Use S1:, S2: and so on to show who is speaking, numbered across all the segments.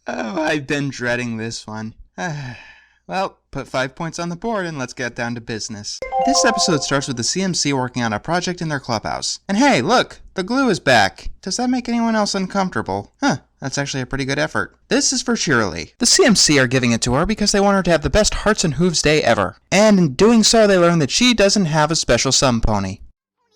S1: Oh, I've been dreading this one. Well, put 5 points on the board and let's get down to business. This episode starts with the CMC working on a project in their clubhouse. And hey, look! The glue is back! Does that make anyone else uncomfortable? That's actually a pretty good effort. This is for Shirley. The CMC are giving it to her because they want her to have the best Hearts and Hooves day ever. And in doing so, they learn that she doesn't have a special sun pony.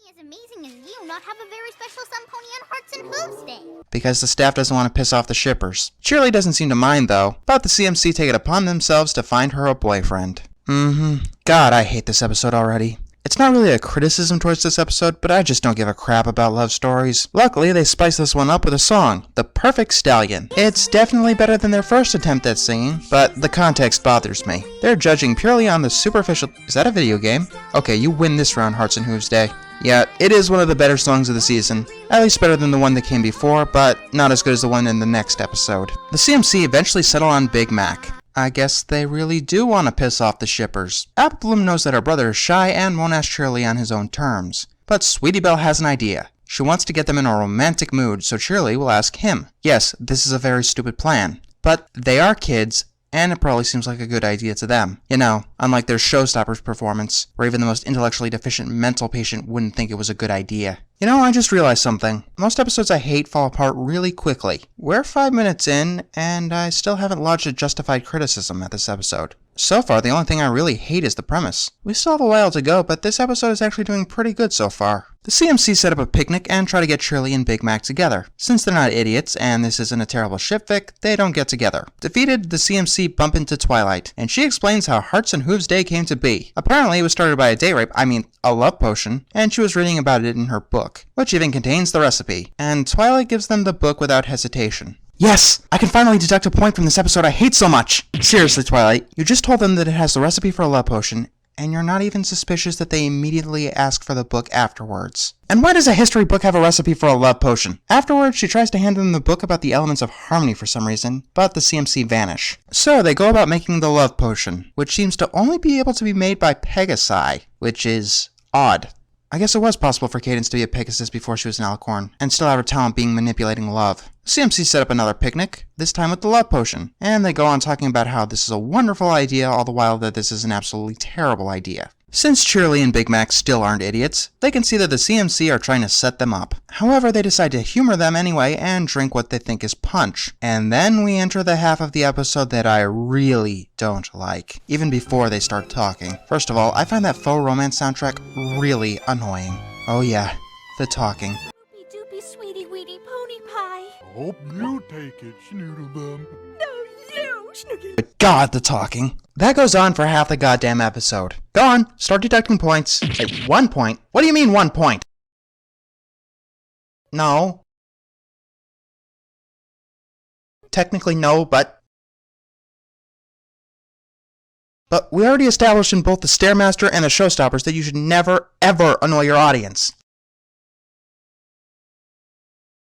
S2: As amazing as you not have a very special sun pony on Hearts and Hooves Day.
S1: Because the staff doesn't want to piss off the shippers. Shirley doesn't seem to mind though, but the CMC take it upon themselves to find her a boyfriend. God, I hate this episode already. It's not really a criticism towards this episode, but I just don't give a crap about love stories. Luckily, they spice this one up with a song, The Perfect Stallion. It's definitely better than their first attempt at singing, but the context bothers me. They're judging purely on the superficial— Is that a video game? Okay, you win this round, Hearts and Hooves Day. Yeah, it is one of the better songs of the season. At least better than the one that came before, but not as good as the one in the next episode. The CMC eventually settle on Big Mac. I guess they really do want to piss off the shippers. Apple Bloom knows that her brother is shy and won't ask Shirley on his own terms. But Sweetie Belle has an idea. She wants to get them in a romantic mood, so Shirley will ask him. Yes, this is a very stupid plan. But they are kids, and it probably seems like a good idea to them. You know, unlike their Showstoppers performance, where even the most intellectually deficient mental patient wouldn't think it was a good idea. You know, I just realized something. Most episodes I hate fall apart really quickly. We're 5 minutes in, and I still haven't lodged a justified criticism at this episode. So far, the only thing I really hate is the premise. We still have a while to go, but this episode is actually doing pretty good so far. The CMC set up a picnic and try to get Shirley and Big Mac together. Since they're not idiots, and this isn't a terrible shipfic, they don't get together. Defeated, the CMC bump into Twilight, and she explains how Hearts and Hooves Day came to be. Apparently, it was started by a love potion, and she was reading about it in her book, which even contains the recipe. And Twilight gives them the book without hesitation. Yes! I can finally deduct a point from this episode I hate so much! Seriously, Twilight, you just told them that it has the recipe for a love potion, and you're not even suspicious that they immediately ask for the book afterwards. And why does a history book have a recipe for a love potion? Afterwards, she tries to hand them the book about the elements of harmony for some reason, but the CMC vanish. So they go about making the love potion, which seems to only be able to be made by Pegasi, which is odd. I guess it was possible for Cadence to be a Pegasus before she was an Alicorn, and still have her talent being manipulating love. CMC set up another picnic, this time with the love potion, and they go on talking about how this is a wonderful idea, all the while that this is an absolutely terrible idea. Since Shirley and Big Mac still aren't idiots, they can see that the CMC are trying to set them up. However, they decide to humor them anyway and drink what they think is punch. And then we enter the half of the episode that I really don't like, even before they start talking. First of all, I find that faux romance soundtrack really annoying. Oh yeah, the talking.
S2: Doopy sweetie weetie pony pie.
S3: Hope you take it, Schnoodle-Bum.
S2: No, you, Snooky.
S1: But God, the talking. That goes on for half the goddamn episode. Go on, start deducting points. Hey, 1 point? What do you mean 1 point? No. Technically no, but we already established in both the Stairmaster and the Showstoppers that you should never, ever annoy your audience.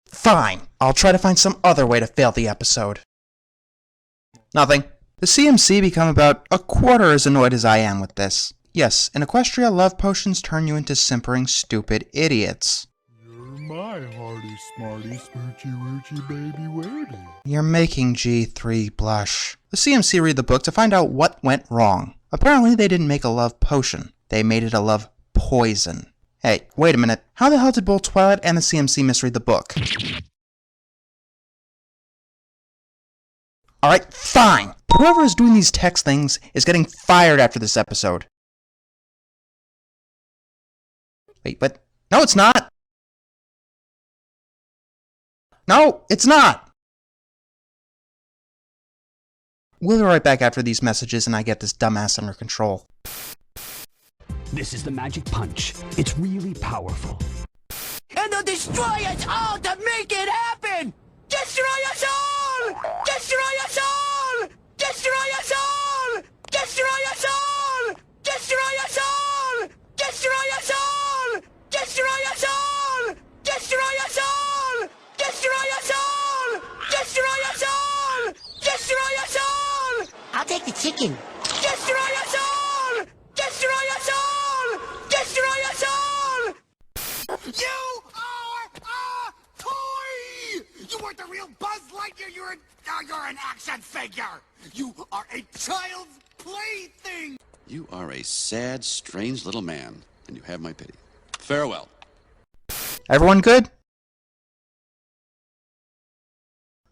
S1: Fine, I'll try to find some other way to fail the episode. Nothing. The CMC become about a quarter as annoyed as I am with this. Yes, in Equestria, love potions turn you into simpering, stupid idiots.
S3: You're my hearty, smarty, smoochy, woochy, baby weirdy.
S1: You're making G3 blush. The CMC read the book to find out what went wrong. Apparently, they didn't make a love potion. They made it a love poison. Hey, wait a minute. How the hell did both Twilight and the CMC misread the book? Alright, fine! Whoever is doing these text things is getting fired after this episode. Wait, but no, it's not! No, it's not! We'll be right back after these messages and I get this dumbass under control.
S4: This is the magic punch. It's really powerful.
S5: And they'll destroy us all to make it happen! Destroy us all! Destroy us all! Destroy us all! Destroy us all! Destroy us all! Destroy us all! Destroy us all! Destroy us all! Destroy us all! Destroy us all! Destroy us all! I'll take the chicken. Destroy us all! Destroy us all! Destroy us all! You are a toy! aren't the real Buzz Lightyear. You're an action figure. You are a child's plaything.
S6: You are a sad, strange little man, and you have my pity. Farewell.
S1: Everyone good?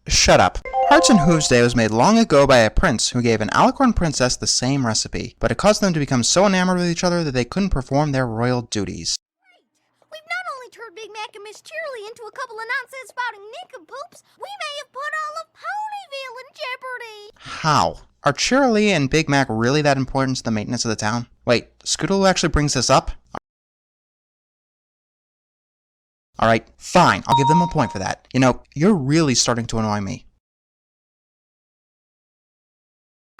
S1: Shut up. Hearts and Hooves Day was made long ago by a prince who gave an alicorn princess the same recipe, but it caused them to become so enamored with each other that they couldn't perform their royal duties.
S2: We've not only turned Big Mac and Miss Cheerly into a couple of nonsense-spouting nincompoops, we may have put all of Ponyville in jeopardy.
S1: How? Are Cheerly and Big Mac really that important to the maintenance of the town? Wait, Scootaloo actually brings this up? Alright, fine, I'll give them a point for that. You know, you're really starting to annoy me.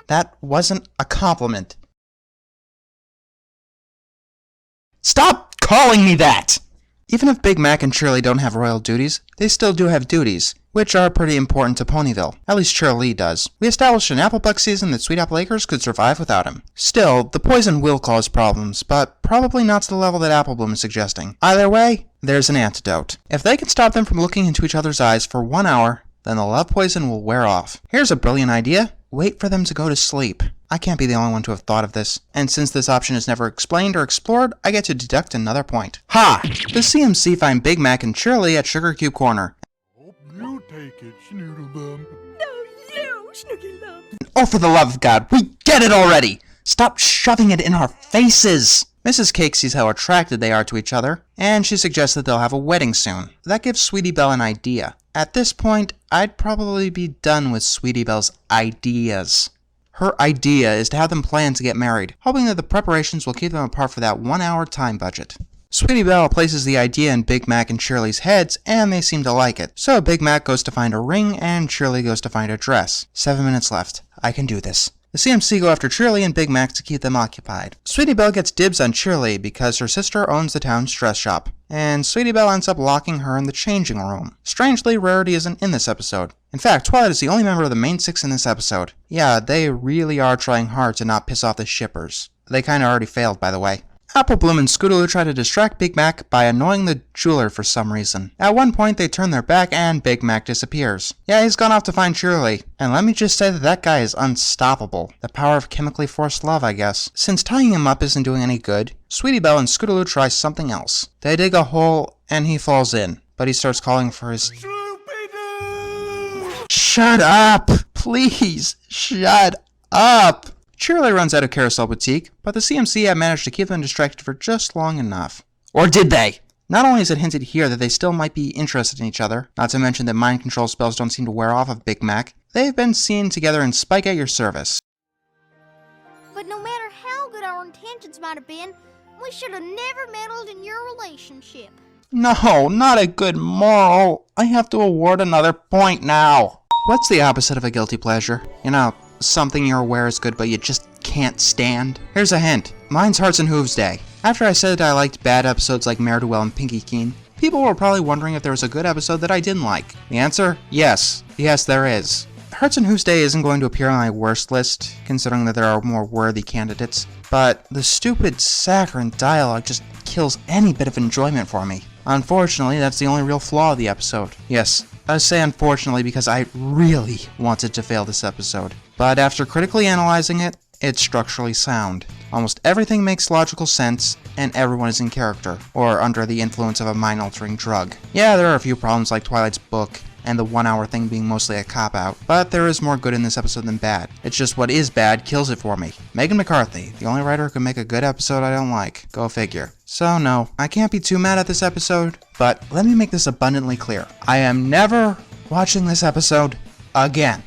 S1: That wasn't a compliment. Stop calling me that! Even if Big Mac and Cheerly don't have royal duties, they still do have duties, which are pretty important to Ponyville. At least Cheerly does. We established an Applebug season that Sweet Apple Acres could survive without him. Still, the poison will cause problems, but probably not to the level that Apple Bloom is suggesting. Either way, there's an antidote. If they can stop them from looking into each other's eyes for 1 hour, then the love poison will wear off. Here's a brilliant idea. Wait for them to go to sleep. I can't be the only one to have thought of this. And since this option is never explained or explored, I get to deduct another point. Ha! The CMC find Big Mac and Cheerly at Sugar Cube Corner.
S3: Hope you take it, Schnoodlebum.
S2: No, Snooky Love.
S1: Oh, for the love of God, we get it already! Stop shoving it in our faces! Mrs. Cake sees how attracted they are to each other, and she suggests that they'll have a wedding soon. That gives Sweetie Belle an idea. At this point, I'd probably be done with Sweetie Belle's ideas. Her idea is to have them plan to get married, hoping that the preparations will keep them apart for that 1 hour time budget. Sweetie Belle places the idea in Big Mac and Cheerly's heads, and they seem to like it. So Big Mac goes to find a ring, and Cheerly goes to find a dress. 7 minutes left. I can do this. The CMC go after Cheerly and Big Mac to keep them occupied. Sweetie Belle gets dibs on Cheerly because her sister owns the town's dress shop, and Sweetie Belle ends up locking her in the changing room. Strangely, Rarity isn't in this episode. In fact, Twilight is the only member of the main 6 in this episode. Yeah, they really are trying hard to not piss off the shippers. They kinda already failed, by the way. Apple Bloom and Scootaloo try to distract Big Mac by annoying the jeweler for some reason. At one point, they turn their back and Big Mac disappears. Yeah, he's gone off to find Cheerly. And let me just say that that guy is unstoppable. The power of chemically forced love, I guess. Since tying him up isn't doing any good, Sweetie Belle and Scootaloo try something else. They dig a hole, and he falls in. But he starts calling for his... Shut up! Please, shut up! Cheerly runs out of Carousel Boutique, but the CMC have managed to keep them distracted for just long enough. Or did they? Not only is it hinted here that they still might be interested in each other, not to mention that mind control spells don't seem to wear off of Big Mac, they've been seen together in Spike at Your Service.
S2: But no matter how good our intentions might have been, we should have never meddled in your relationship.
S1: No, not a good moral. I have to award another point now. What's the opposite of a guilty pleasure? You know, something you're aware is good but you just can't stand? Here's a hint. Mine's Hearts and Hooves Day. After I said that I liked bad episodes like Mare-Do-Well and Pinky Keen, people were probably wondering if there was a good episode that I didn't like. The answer? Yes. Yes, there is. Hearts and Hooves Day isn't going to appear on my worst list, considering that there are more worthy candidates, but the stupid saccharine dialogue just kills any bit of enjoyment for me. Unfortunately, that's the only real flaw of the episode. Yes, I say unfortunately because I really wanted to fail this episode. But after critically analyzing it, it's structurally sound. Almost everything makes logical sense, and everyone is in character, or under the influence of a mind-altering drug. Yeah, there are a few problems like Twilight's book, and the 1 hour thing being mostly a cop-out, but there is more good in this episode than bad. It's just what is bad kills it for me. Megan McCarthy, the only writer who can make a good episode I don't like. Go figure. So no, I can't be too mad at this episode, but let me make this abundantly clear. I am never watching this episode again.